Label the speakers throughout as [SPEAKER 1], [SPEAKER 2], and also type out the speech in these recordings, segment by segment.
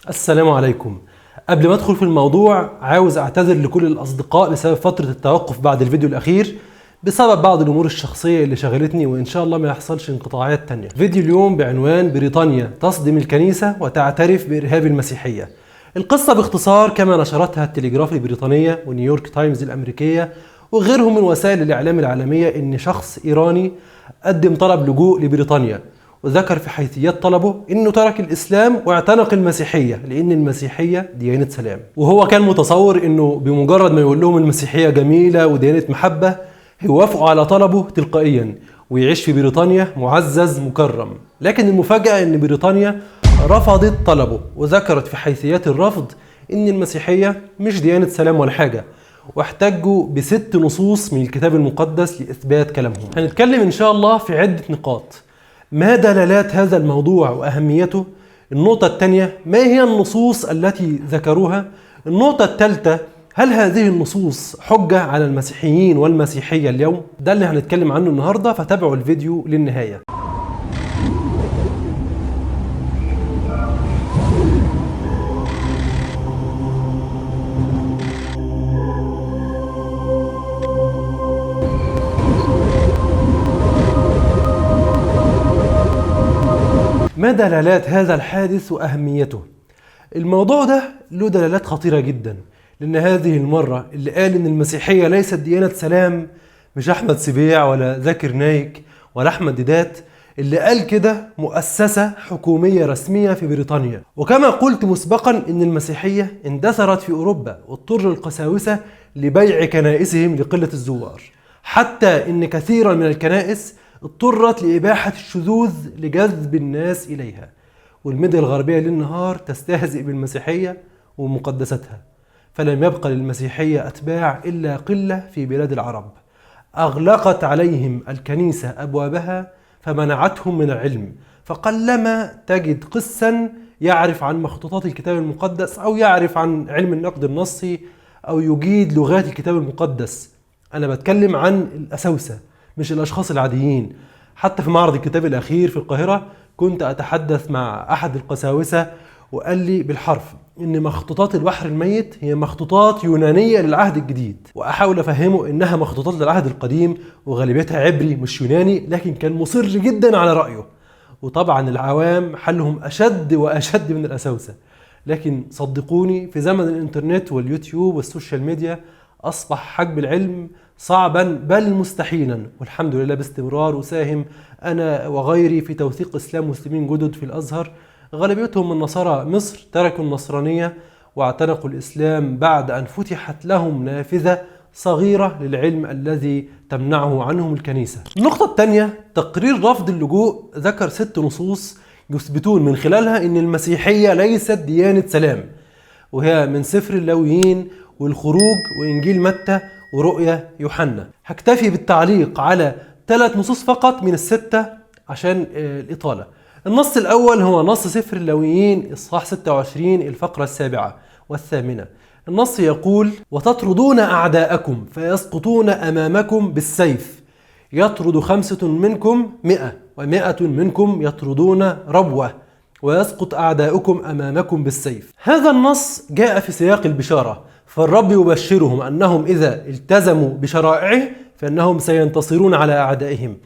[SPEAKER 1] السلام عليكم. قبل ما ادخل في الموضوع عاوز اعتذر لكل الاصدقاء بسبب فترة التوقف بعد الفيديو الاخير بسبب بعض الامور الشخصية اللي شغلتني، وان شاء الله ما يحصلش انقطاعات تانية. فيديو اليوم بعنوان بريطانيا تصدم الكنيسة وتعترف بارهاب المسيحية. القصة باختصار كما نشرتها التليجراف البريطانية ونيويورك تايمز الامريكية وغيرهم من وسائل الاعلام العالمية ان شخص ايراني قدم طلب لجوء لبريطانيا، وذكر في حيثيات طلبه انه ترك الاسلام واعتنق المسيحيه لان المسيحيه ديانه سلام. وهو كان متصور انه بمجرد ما يقول لهم المسيحيه جميله وديانه محبه هيوافقوا على طلبه تلقائيا ويعيش في بريطانيا معزز مكرم. لكن المفاجاه ان بريطانيا رفضت طلبه، وذكرت في حيثيات الرفض ان المسيحيه مش ديانه سلام ولا حاجه، واحتجوا ب6 نصوص من الكتاب المقدس لاثبات كلامهم. هنتكلم ان شاء الله في عده نقاط: ما دلالات هذا الموضوع وأهميته؟ النقطة الثانية، ما هي النصوص التي ذكروها؟ النقطة الثالثة، هل هذه النصوص حجة على المسيحيين والمسيحية اليوم؟ ده اللي هنتكلم عنه النهاردة، فتابعوا الفيديو للنهاية. ما دلالات هذا الحادث وأهميته؟ الموضوع ده له دلالات خطيرة جدا، لأن هذه المرة اللي قال إن المسيحية ليست ديانة سلام مش أحمد سبيع ولا ذاكر نايك ولا أحمد ديدات. اللي قال كده مؤسسة حكومية رسمية في بريطانيا. وكما قلت مسبقا إن المسيحية اندثرت في أوروبا، واضطر القساوسة لبيع كنائسهم لقلة الزوار، حتى إن كثيرا من الكنائس اضطرت لإباحة الشذوذ لجذب الناس إليها. والميديا الغربية للنهار تستهزئ بالمسيحية ومقدساتها، فلم يبقى للمسيحية أتباع إلا قلة في بلاد العرب. أغلقت عليهم الكنيسة أبوابها فمنعتهم من العلم، فقلما تجد قسا يعرف عن مخطوطات الكتاب المقدس أو يعرف عن علم النقد النصي أو يجيد لغات الكتاب المقدس. أنا بتكلم عن الأسوسة مش الأشخاص العاديين. حتى في معرض الكتاب الأخير في القاهرة كنت أتحدث مع أحد القساوسة وقال لي بالحرف إن مخطوطات البحر الميت هي مخطوطات يونانية للعهد الجديد، وأحاول أفهمه إنها مخطوطات للعهد القديم وغالبيتها عبري مش يوناني، لكن كان مصر جدا على رأيه. وطبعا العوام حلهم أشد وأشد من الأساوسة. لكن صدقوني في زمن الإنترنت واليوتيوب والسوشيال ميديا أصبح حجب العلم صعبا بل مستحيلا، والحمد لله باستمرار أساهم أنا وغيري في توثيق إسلام مسلمين جدد في الأزهر، غالبيتهم من نصارى مصر تركوا النصرانية واعتنقوا الإسلام بعد أن فتحت لهم نافذة صغيرة للعلم الذي تمنعه عنهم الكنيسة. النقطة الثانية، تقرير رفض اللجوء ذكر 6 نصوص يثبتون من خلالها أن المسيحية ليست ديانة سلام، وهي من سفر اللاويين والخروج وإنجيل متى ورؤيا يوحنا. هكتفي بالتعليق على 3 نصوص فقط من ال6 عشان الإطالة. النص الأول هو نص سفر اللاويين إصحاح 26 الفقرة 7 والثامنة. النص يقول: وتطردون أعداءكم فيسقطون أمامكم بالسيف، يطرد 5 منكم 100 و100 منكم يطردون ربوة، ويسقط أعداؤكم أمامكم بالسيف. هذا النص جاء في سياق البشارة، فالرب يبشرهم أنهم إذا التزموا بشرائعه فإنهم سينتصرون على أعدائهم.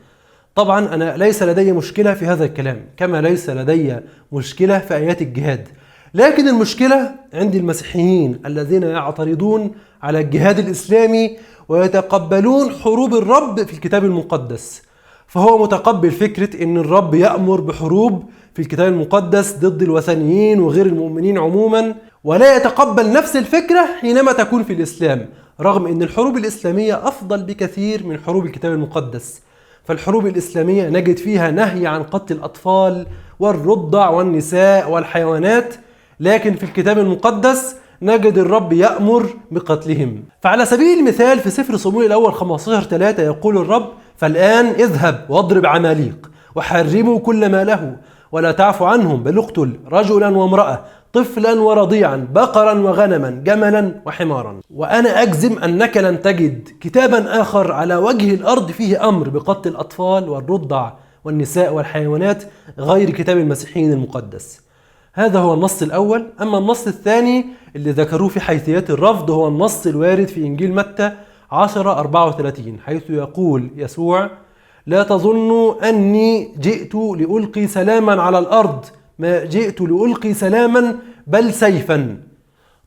[SPEAKER 1] طبعا أنا ليس لدي مشكلة في هذا الكلام، كما ليس لدي مشكلة في آيات الجهاد، لكن المشكلة عند المسيحيين الذين يعترضون على الجهاد الإسلامي ويتقبلون حروب الرب في الكتاب المقدس. فهو متقبل فكرة أن الرب يأمر بحروب في الكتاب المقدس ضد الوثنيين وغير المؤمنين عموما، ولا يتقبل نفس الفكرة حينما تكون في الإسلام، رغم أن الحروب الإسلامية أفضل بكثير من حروب الكتاب المقدس. فالحروب الإسلامية نجد فيها نهي عن قتل الأطفال والرضع والنساء والحيوانات، لكن في الكتاب المقدس نجد الرب يأمر بقتلهم. فعلى سبيل المثال في سفر صموئيل الأول 15:3 يقول الرب: فالآن اذهب واضرب عماليق وحرموا كل ما له، ولا تعفو عنهم، بل اقتل رجلا وامرأة، طفلا ورضيعا، بقرا وغنما، جملا وحمارا. وأنا أجزم أنك لن تجد كتابا آخر على وجه الأرض فيه أمر بقتل الأطفال والرضع والنساء والحيوانات غير كتاب المسيحيين المقدس. هذا هو النص الأول. أما النص الثاني اللي ذكروه في حيثيات الرفض هو النص الوارد في إنجيل متى 10:34، حيث يقول يسوع: لا تظنوا أني جئت لألقي سلاما على الأرض، ما جئت لألقي سلاما بل سيفا.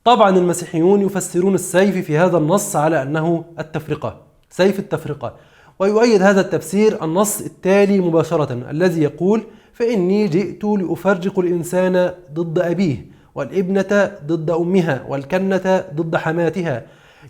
[SPEAKER 1] طبعا المسيحيون يفسرون السيف في هذا النص على أنه التفرقة، سيف التفرقة. ويؤيد هذا التفسير النص التالي مباشرة الذي يقول: فإني جئت لأفرق الإنسان ضد أبيه، والابنة ضد أمها، والكنة ضد حماتها.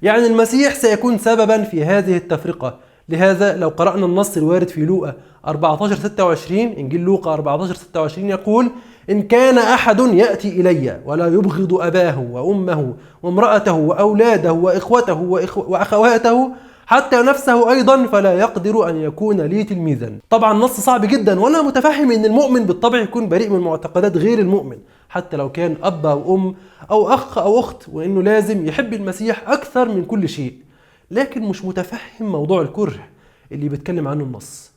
[SPEAKER 1] يعني المسيح سيكون سببا في هذه التفرقة. لهذا لو قرأنا النص الوارد في لوقا 14:26، إنجيل لوقا 14:26 يقول: إن كان أحد يأتي إلي ولا يبغض أباه وأمه وامرأته وأولاده وإخوته وأخواته حتى نفسه أيضا فلا يقدر أن يكون لي تلميذا. طبعا نص صعب جدا، وأنا متفهم أن المؤمن بالطبع يكون بريء من معتقدات غير المؤمن، حتى لو كان أب أو أم أو أخ أو أخت، وأنه لازم يحب المسيح أكثر من كل شيء. لكن مش متفهم موضوع الكره اللي بيتكلم عنه النص.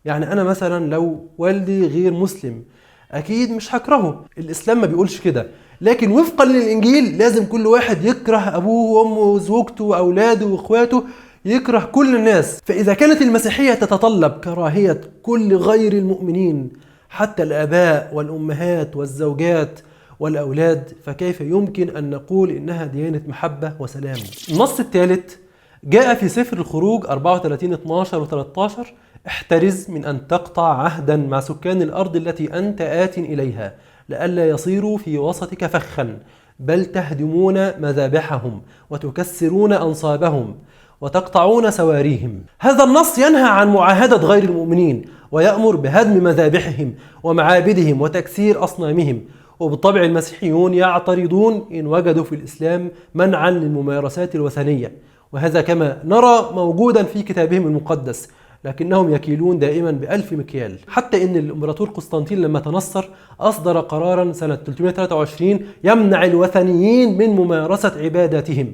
[SPEAKER 1] يعني أنا مثلا لو والدي غير مسلم أكيد مش هكرهه، الإسلام ما بيقولش كده، لكن وفقا للإنجيل لازم كل واحد يكره أبوه وأمه وزوجته وأولاده وإخواته، يكره كل الناس. فإذا كانت المسيحية تتطلب كراهية كل غير المؤمنين حتى الآباء والأمهات والزوجات والأولاد، فكيف يمكن أن نقول إنها ديانة محبة وسلام؟ النص الثالث جاء في سفر الخروج 34:12 و13: احترز من أن تقطع عهدا مع سكان الأرض التي أنت آت إليها، لئلا يصيروا في وسطك فخا، بل تهدمون مذابحهم وتكسرون أنصابهم وتقطعون سواريهم. هذا النص ينهى عن معاهدة غير المؤمنين، ويأمر بهدم مذابحهم ومعابدهم وتكسير أصنامهم. وبالطبع المسيحيون يعترضون إن وجدوا في الإسلام منعا للممارسات الوثنية، وهذا كما نرى موجودا في كتابهم المقدس، لكنهم يكيلون دائما ب1000 مكيال. حتى إن الإمبراطور قسطنطين لما تنصر أصدر قرارا سنة 323 يمنع الوثنيين من ممارسة عباداتهم.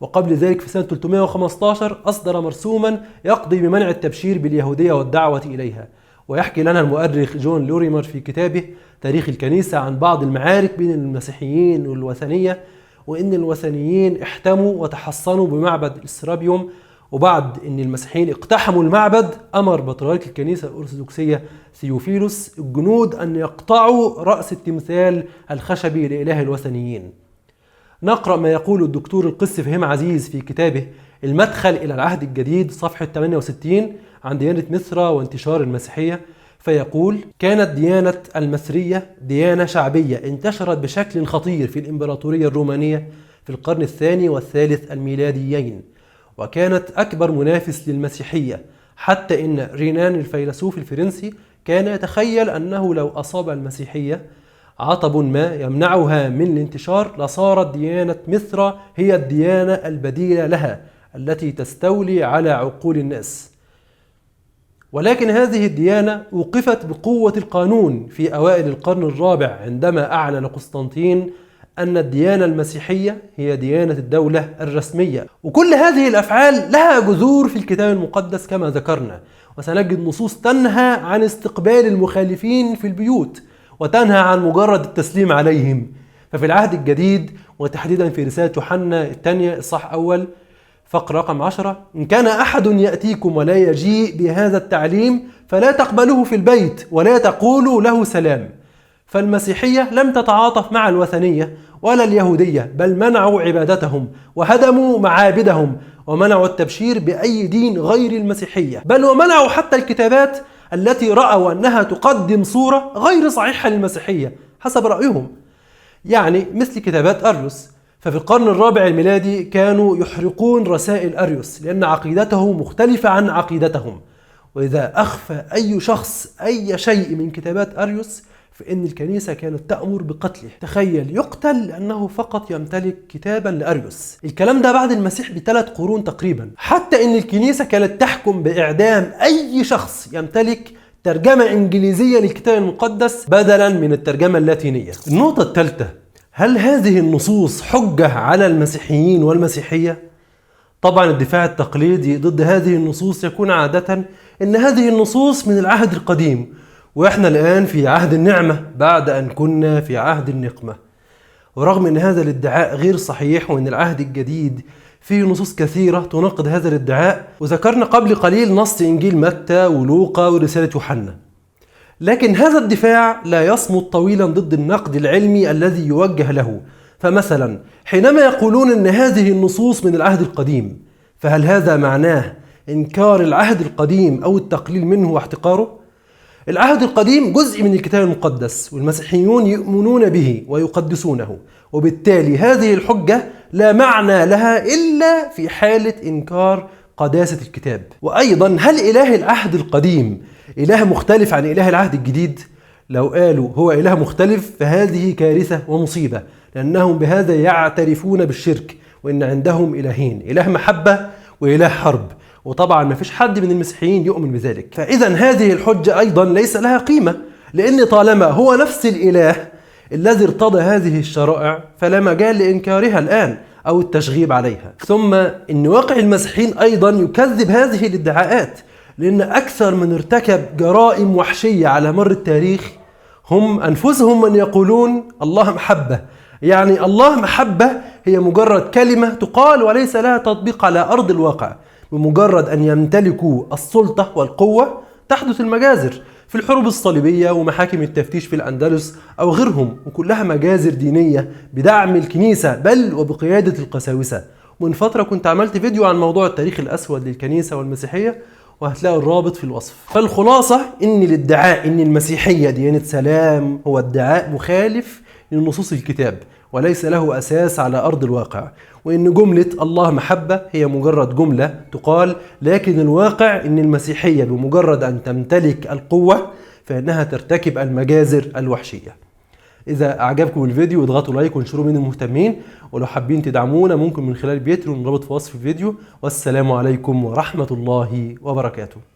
[SPEAKER 1] وقبل ذلك في سنة 315 أصدر مرسوما يقضي بمنع التبشير باليهودية والدعوة إليها. ويحكي لنا المؤرخ جون لوريمر في كتابه تاريخ الكنيسة عن بعض المعارك بين المسيحيين والوثنية، وإن الوثنيين احتموا وتحصنوا بمعبد السرابيوم، وبعد إن المسيحيين اقتحموا المعبد أمر بطريرك الكنيسة الأرثوذكسية ثيوفيلوس الجنود أن يقطعوا رأس التمثال الخشبي لإله الوثنيين. نقرأ ما يقول الدكتور القس فهيم عزيز في كتابه المدخل إلى العهد الجديد صفحة 68 عن ديانة مصر وانتشار المسيحية، فيقول: كانت ديانة المصرية ديانة شعبية انتشرت بشكل خطير في الإمبراطورية الرومانية في القرن الثاني والثالث الميلاديين، وكانت أكبر منافس للمسيحية، حتى إن رينان الفيلسوف الفرنسي كان يتخيل أنه لو أصاب المسيحية عطب ما يمنعها من الانتشار لصارت ديانة مصر هي الديانة البديلة لها التي تستولي على عقول الناس. ولكن هذه الديانة وقفت بقوة القانون في أوائل القرن الرابع عندما أعلن قسطنطين أن الديانة المسيحية هي ديانة الدولة الرسمية. وكل هذه الأفعال لها جذور في الكتاب المقدس كما ذكرنا، وسنجد نصوص تنهى عن استقبال المخالفين في البيوت وتنهى عن مجرد التسليم عليهم. ففي العهد الجديد وتحديدا في رسالة يوحنا الثانية الإصحاح الأول فقرة رقم 10: إن كان أحد يأتيكم ولا يجيء بهذا التعليم فلا تقبلوه في البيت ولا تقولوا له سلام. فالمسيحية لم تتعاطف مع الوثنية ولا اليهودية، بل منعوا عبادتهم وهدموا معابدهم ومنعوا التبشير بأي دين غير المسيحية، بل ومنعوا حتى الكتابات التي رأوا أنها تقدم صورة غير صحيحة للمسيحية حسب رأيهم، يعني مثل كتابات أريوس. ففي القرن الرابع الميلادي كانوا يحرقون رسائل أريوس لأن عقيدته مختلفة عن عقيدتهم، وإذا أخفى أي شخص أي شيء من كتابات أريوس فإن الكنيسة كانت تأمر بقتله. تخيل، يقتل لأنه فقط يمتلك كتابا لأريوس. الكلام ده بعد المسيح ب3 قرون تقريبا. حتى إن الكنيسة كانت تحكم بإعدام أي شخص يمتلك ترجمة إنجليزية للكتاب المقدس بدلا من الترجمة اللاتينية. النقطة الثالثة: هل هذه النصوص حجة على المسيحيين والمسيحية؟ طبعا الدفاع التقليدي ضد هذه النصوص يكون عادة إن هذه النصوص من العهد القديم، وإحنا الآن في عهد النعمة بعد أن كنا في عهد النقمة. ورغم أن هذا الادعاء غير صحيح وأن العهد الجديد فيه نصوص كثيرة تناقض هذا الادعاء، وذكرنا قبل قليل نص إنجيل متى ولوقا ورسالة يوحنا، لكن هذا الدفاع لا يصمد طويلا ضد النقد العلمي الذي يوجه له. فمثلا حينما يقولون أن هذه النصوص من العهد القديم، فهل هذا معناه إنكار العهد القديم أو التقليل منه واحتقاره؟ العهد القديم جزء من الكتاب المقدس، والمسيحيون يؤمنون به ويقدسونه، وبالتالي هذه الحجة لا معنى لها إلا في حالة إنكار قداسة الكتاب. وأيضا هل إله العهد القديم إله مختلف عن إله العهد الجديد؟ لو قالوا هو إله مختلف فهذه كارثة ومصيبة، لأنهم بهذا يعترفون بالشرك، وإن عندهم إلهين، إله محبة وإله حرب، وطبعا ما فيش حد من المسيحيين يؤمن بذلك. فإذا هذه الحجة أيضا ليس لها قيمة، لأن طالما هو نفس الإله الذي ارتضى هذه الشرائع فلا مجال لإنكارها الآن أو التشغيب عليها. ثم إن واقع المسيحيين أيضا يكذب هذه الادعاءات، لأن أكثر من ارتكب جرائم وحشية على مر التاريخ هم أنفسهم من يقولون الله محبة. يعني الله محبة هي مجرد كلمة تقال وليس لها تطبيق على أرض الواقع. بمجرد أن يمتلكوا السلطة والقوة تحدث المجازر في الحروب الصليبية ومحاكم التفتيش في الأندلس أو غيرهم، وكلها مجازر دينية بدعم الكنيسة بل وبقيادة القساوسة. ومن فترة كنت عملت فيديو عن موضوع التاريخ الأسود للكنيسة والمسيحية، وهتلاقوا الرابط في الوصف. فالخلاصة إن الادعاء إن المسيحية ديانة سلام هو ادعاء مخالف لنصوص الكتاب وليس له أساس على أرض الواقع، وإن جملة الله محبة هي مجرد جملة تقال، لكن الواقع إن المسيحية بمجرد أن تمتلك القوة فإنها ترتكب المجازر الوحشية. إذا أعجبكم الفيديو اضغطوا لايك وانشروه بين المهتمين، ولو حابين تدعمونا ممكن من خلال بيتريون، الرابط في وصف الفيديو. والسلام عليكم ورحمة الله وبركاته.